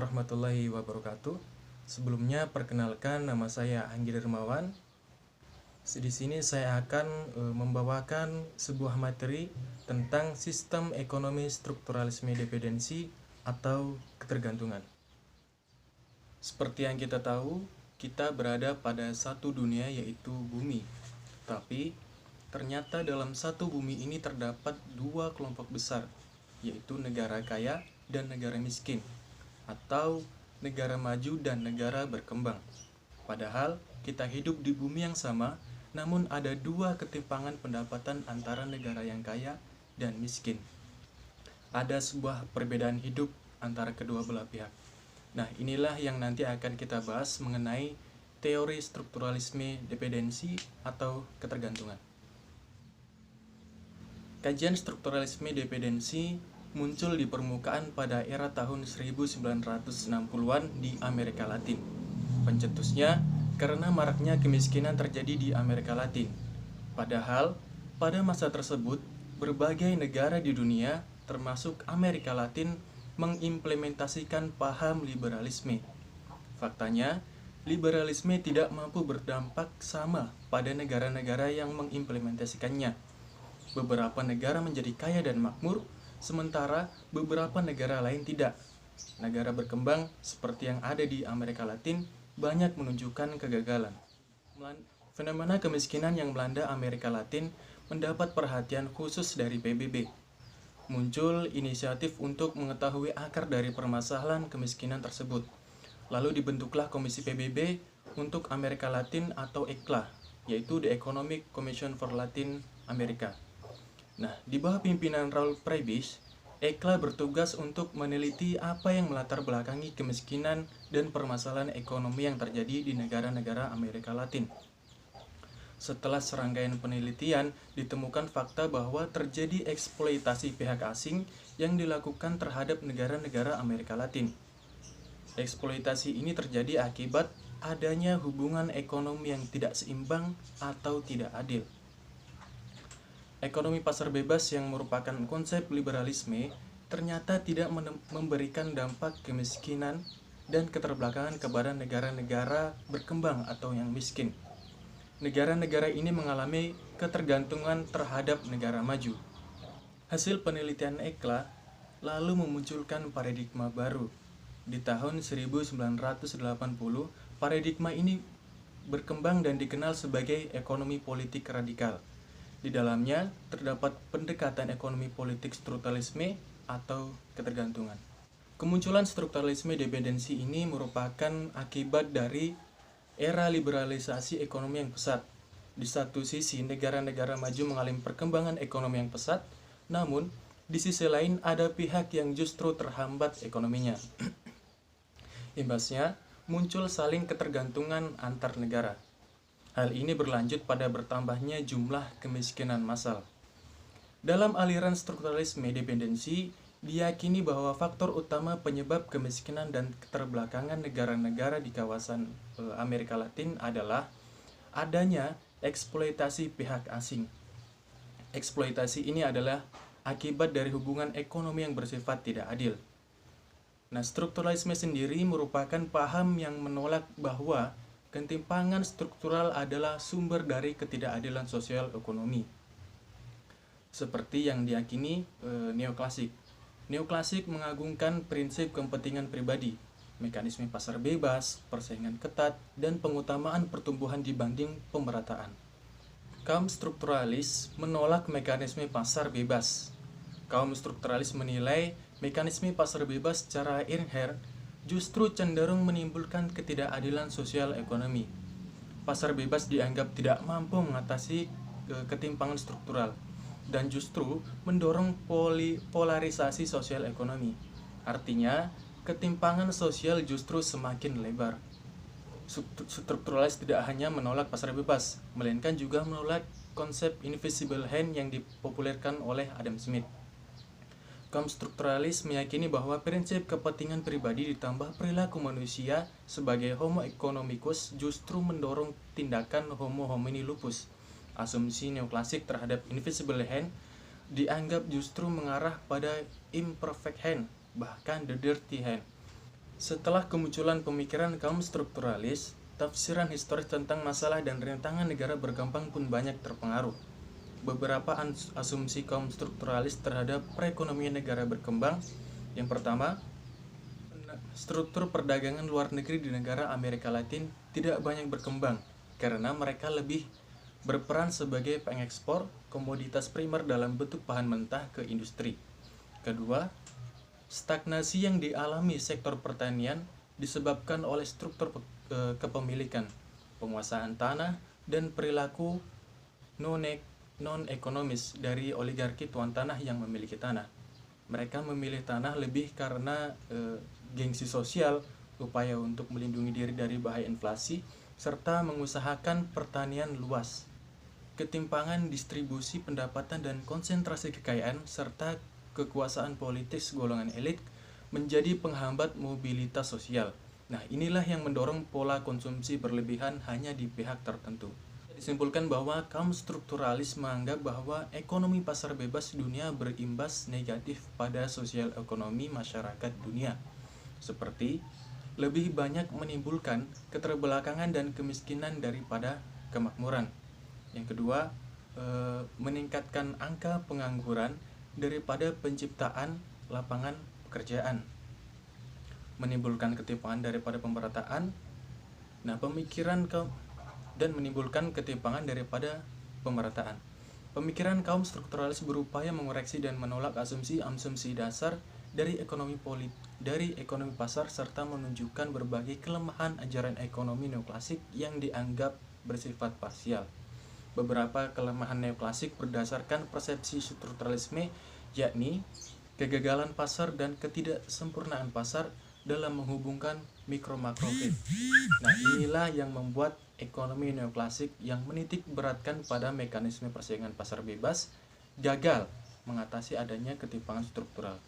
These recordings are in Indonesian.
warahmatullahi wabarakatuh. Sebelumnya perkenalkan, nama saya Anggi Dermawan. Di sini saya akan membawakan sebuah materi tentang sistem ekonomi strukturalisme dependensi atau ketergantungan. Seperti yang kita tahu, kita berada pada satu dunia, yaitu bumi. Tapi ternyata dalam satu bumi ini terdapat dua kelompok besar, yaitu negara kaya dan negara miskin, atau negara maju dan negara berkembang. Padahal kita hidup di bumi yang sama, namun ada dua ketimpangan pendapatan antara negara yang kaya dan miskin. Ada sebuah perbedaan hidup antara kedua belah pihak. Nah, inilah yang nanti akan kita bahas mengenai teori strukturalisme dependensi atau ketergantungan. Kajian strukturalisme dependensi muncul di permukaan pada era tahun 1960-an di Amerika Latin. Pencetusnya karena maraknya kemiskinan terjadi di Amerika Latin. Padahal, pada masa tersebut, berbagai negara di dunia, termasuk Amerika Latin, mengimplementasikan paham liberalisme. Faktanya, liberalisme tidak mampu berdampak sama pada negara-negara yang mengimplementasikannya. Beberapa negara menjadi kaya dan makmur, sementara beberapa negara lain tidak. Negara berkembang seperti yang ada di Amerika Latin banyak menunjukkan kegagalan. Fenomena kemiskinan yang melanda Amerika Latin mendapat perhatian khusus dari PBB. Muncul inisiatif untuk mengetahui akar dari permasalahan kemiskinan tersebut. Lalu dibentuklah Komisi PBB untuk Amerika Latin atau ECLA, yaitu The Economic Commission for Latin America. Nah, di bawah pimpinan Raul Prebisch, ECLA bertugas untuk meneliti apa yang melatar belakangi kemiskinan dan permasalahan ekonomi yang terjadi di negara-negara Amerika Latin. Setelah serangkaian penelitian, ditemukan fakta bahwa terjadi eksploitasi pihak asing yang dilakukan terhadap negara-negara Amerika Latin. Eksploitasi ini terjadi akibat adanya hubungan ekonomi yang tidak seimbang atau tidak adil. Ekonomi pasar bebas yang merupakan konsep liberalisme ternyata tidak memberikan dampak kemiskinan dan keterbelakangan kepada negara-negara berkembang atau yang miskin. Negara-negara ini mengalami ketergantungan terhadap negara maju. Hasil penelitian ECLA lalu memunculkan paradigma baru. Di tahun 1980, paradigma ini berkembang dan dikenal sebagai ekonomi politik radikal. Di dalamnya terdapat pendekatan ekonomi politik strukturalisme atau ketergantungan. Kemunculan strukturalisme dependensi ini merupakan akibat dari era liberalisasi ekonomi yang pesat. Di satu sisi, negara-negara maju mengalami perkembangan ekonomi yang pesat, namun di sisi lain ada pihak yang justru terhambat ekonominya. Imbasnya, muncul saling ketergantungan antar negara. Hal ini berlanjut pada bertambahnya jumlah kemiskinan massal. Dalam aliran strukturalisme dependensi, diyakini bahwa faktor utama penyebab kemiskinan dan keterbelakangan negara-negara di kawasan Amerika Latin adalah adanya eksploitasi pihak asing. Eksploitasi ini adalah akibat dari hubungan ekonomi yang bersifat tidak adil. Nah, strukturalisme sendiri merupakan paham yang menolak bahwa ketimpangan struktural adalah sumber dari ketidakadilan sosial ekonomi. Seperti yang diyakini neoklasik. Neoklasik mengagungkan prinsip kepentingan pribadi, mekanisme pasar bebas, persaingan ketat, dan pengutamaan pertumbuhan dibanding pemerataan. Kaum strukturalis menolak mekanisme pasar bebas. Kaum strukturalis menilai mekanisme pasar bebas secara inherent justru cenderung menimbulkan ketidakadilan sosial ekonomi. Pasar bebas dianggap tidak mampu mengatasi ketimpangan struktural dan justru mendorong polarisasi sosial ekonomi. Artinya, ketimpangan sosial justru semakin lebar. Strukturalis tidak hanya menolak pasar bebas, melainkan juga menolak konsep invisible hand yang dipopulerkan oleh Adam Smith. Kaum strukturalis meyakini bahwa prinsip kepentingan pribadi ditambah perilaku manusia sebagai homo economicus justru mendorong tindakan homo homini lupus. Asumsi neoklasik terhadap invisible hand dianggap justru mengarah pada imperfect hand, bahkan the dirty hand. Setelah kemunculan pemikiran kaum strukturalis, tafsiran historis tentang masalah dan rintangan negara berkembang pun banyak terpengaruh. Beberapa asumsi kaum strukturalis terhadap perekonomian negara berkembang. Yang pertama, struktur perdagangan luar negeri di negara Amerika Latin tidak banyak berkembang karena mereka lebih berperan sebagai pengekspor komoditas primer dalam bentuk bahan mentah ke industri. Kedua, stagnasi yang dialami sektor pertanian disebabkan oleh struktur kepemilikan, penguasaan tanah, dan perilaku non-ekonomis dari oligarki tuan tanah yang memiliki tanah. Mereka memilih tanah lebih karena gengsi sosial, upaya untuk melindungi diri dari bahaya inflasi, serta mengusahakan pertanian luas. Ketimpangan distribusi pendapatan dan konsentrasi kekayaan serta kekuasaan politis golongan elit menjadi penghambat mobilitas sosial. Nah, inilah yang mendorong pola konsumsi berlebihan hanya di pihak tertentu. Disimpulkan bahwa kaum strukturalis menganggap bahwa ekonomi pasar bebas dunia berimbas negatif pada sosial ekonomi masyarakat dunia, seperti lebih banyak menimbulkan keterbelakangan dan kemiskinan daripada kemakmuran. Yang kedua, meningkatkan angka pengangguran daripada penciptaan lapangan pekerjaan, menimbulkan ketimpangan daripada pemerataan. Nah, dan menimbulkan ketimpangan daripada pemerataan. Pemikiran kaum strukturalis berupaya mengoreksi dan menolak asumsi-asumsi dasar dari ekonomi pasar serta menunjukkan berbagai kelemahan ajaran ekonomi neoklasik yang dianggap bersifat parsial. Beberapa kelemahan neoklasik berdasarkan persepsi strukturalisme, yakni kegagalan pasar dan ketidaksempurnaan pasar dalam menghubungkan mikro-makro rate. Nah, inilah yang membuat ekonomi neoklasik yang menitik beratkan pada mekanisme persaingan pasar bebas gagal mengatasi adanya ketimpangan struktural.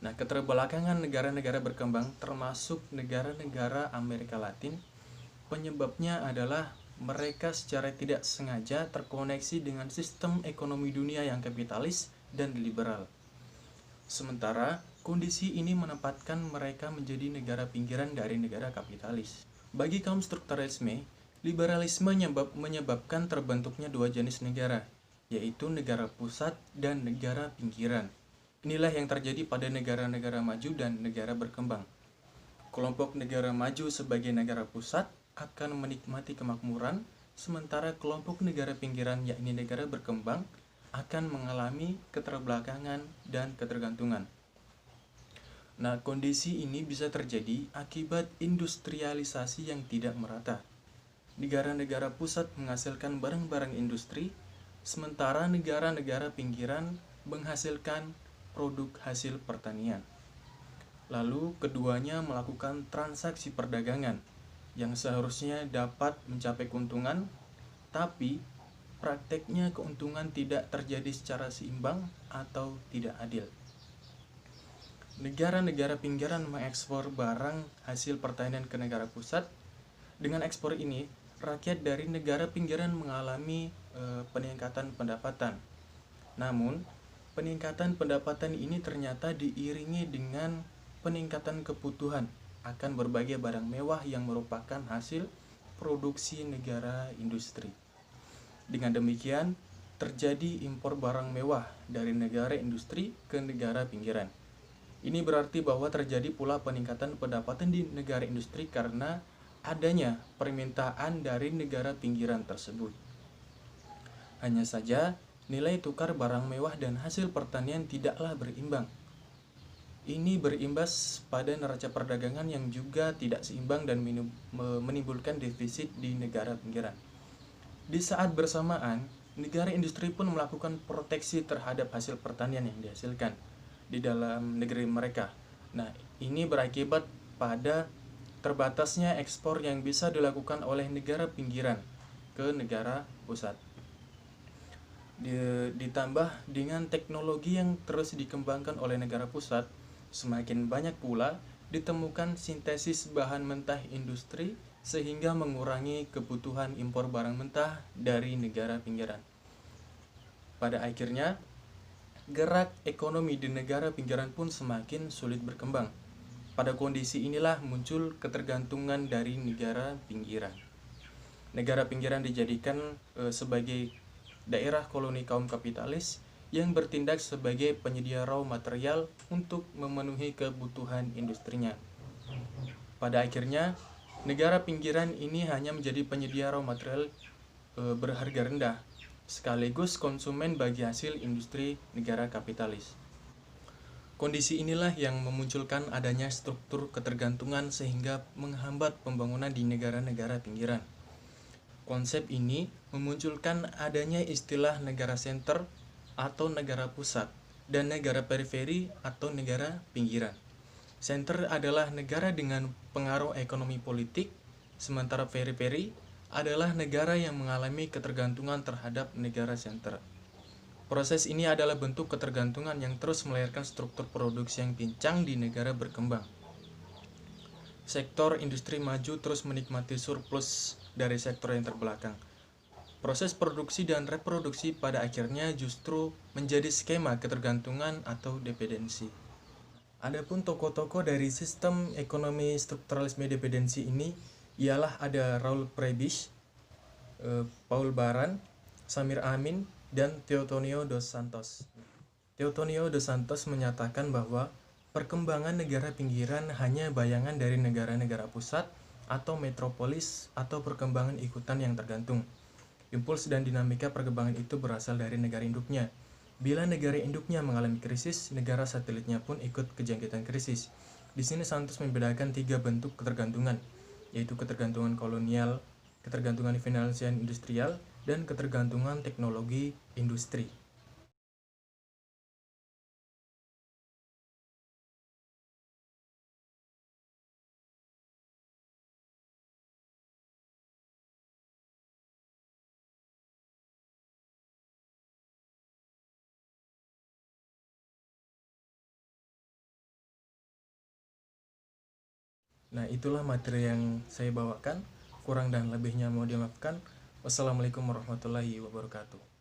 Nah, keterbelakangan negara-negara berkembang termasuk negara-negara Amerika Latin, penyebabnya adalah mereka secara tidak sengaja terkoneksi dengan sistem ekonomi dunia yang kapitalis dan liberal. Sementara kondisi ini menempatkan mereka menjadi negara pinggiran dari negara kapitalis. Bagi kaum strukturalisme, liberalisme menyebabkan terbentuknya dua jenis negara, yaitu negara pusat dan negara pinggiran. Inilah yang terjadi pada negara-negara maju dan negara berkembang. Kelompok negara maju sebagai negara pusat akan menikmati kemakmuran, sementara kelompok negara pinggiran yakni negara berkembang akan mengalami keterbelakangan dan ketergantungan. Nah, kondisi ini bisa terjadi akibat industrialisasi yang tidak merata. Negara-negara pusat menghasilkan barang-barang industri, sementara negara-negara pinggiran menghasilkan produk hasil pertanian. Lalu keduanya melakukan transaksi perdagangan yang seharusnya dapat mencapai keuntungan, tapi prakteknya keuntungan tidak terjadi secara seimbang atau tidak adil. Negara-negara pinggiran mengekspor barang hasil pertanian ke negara pusat. Dengan ekspor ini, rakyat dari negara pinggiran mengalami peningkatan pendapatan. Namun, peningkatan pendapatan ini ternyata diiringi dengan peningkatan kebutuhan akan berbagai barang mewah yang merupakan hasil produksi negara industri. Dengan demikian, terjadi impor barang mewah dari negara industri ke negara pinggiran. Ini berarti bahwa terjadi pula peningkatan pendapatan di negara industri karena adanya permintaan dari negara pinggiran tersebut. Hanya saja, nilai tukar barang mewah dan hasil pertanian tidaklah berimbang. Ini berimbas pada neraca perdagangan yang juga tidak seimbang dan menimbulkan defisit di negara pinggiran. Di saat bersamaan, negara industri pun melakukan proteksi terhadap hasil pertanian yang dihasilkan di dalam negeri mereka. Nah, ini berakibat pada terbatasnya ekspor yang bisa dilakukan oleh negara pinggiran ke negara pusat. Ditambah dengan teknologi yang terus dikembangkan oleh negara pusat, semakin banyak pula ditemukan sintesis bahan mentah industri sehingga mengurangi kebutuhan impor barang mentah dari negara pinggiran. Pada akhirnya, gerak ekonomi di negara pinggiran pun semakin sulit berkembang. Pada kondisi inilah muncul ketergantungan dari negara pinggiran. Negara pinggiran dijadikan sebagai daerah koloni kaum kapitalis yang bertindak sebagai penyedia raw material untuk memenuhi kebutuhan industrinya. Pada akhirnya, negara pinggiran ini hanya menjadi penyedia raw material berharga rendah, sekaligus konsumen bagi hasil industri negara kapitalis. Kondisi inilah yang memunculkan adanya struktur ketergantungan sehingga menghambat pembangunan di negara-negara pinggiran. Konsep ini memunculkan adanya istilah negara senter atau negara pusat dan negara periferi atau negara pinggiran. Senter adalah negara dengan pengaruh ekonomi politik, sementara periferi adalah negara yang mengalami ketergantungan terhadap negara senter. Proses ini adalah bentuk ketergantungan yang terus melahirkan struktur produksi yang pincang di negara berkembang. Sektor industri maju terus menikmati surplus dari sektor yang terbelakang. Proses produksi dan reproduksi pada akhirnya justru menjadi skema ketergantungan atau dependensi. Adapun tokoh-tokoh dari sistem ekonomi strukturalisme dependensi ini ialah ada Raul Prebisch, Paul Baran, Samir Amin, dan Teotonio dos Santos. Teotonio dos Santos menyatakan bahwa perkembangan negara pinggiran hanya bayangan dari negara-negara pusat atau metropolis atau perkembangan ikutan yang tergantung. Impuls dan dinamika perkembangan itu berasal dari negara induknya. Bila negara induknya mengalami krisis, negara satelitnya pun ikut kejangkitan krisis. Di sini Santos membedakan 3 bentuk ketergantungan, yaitu ketergantungan kolonial, ketergantungan finansial industrial, dan ketergantungan teknologi industri. Nah, itulah materi yang saya bawakan. Kurang dan lebihnya mohon dimaafkan. Wassalamualaikum warahmatullahi wabarakatuh.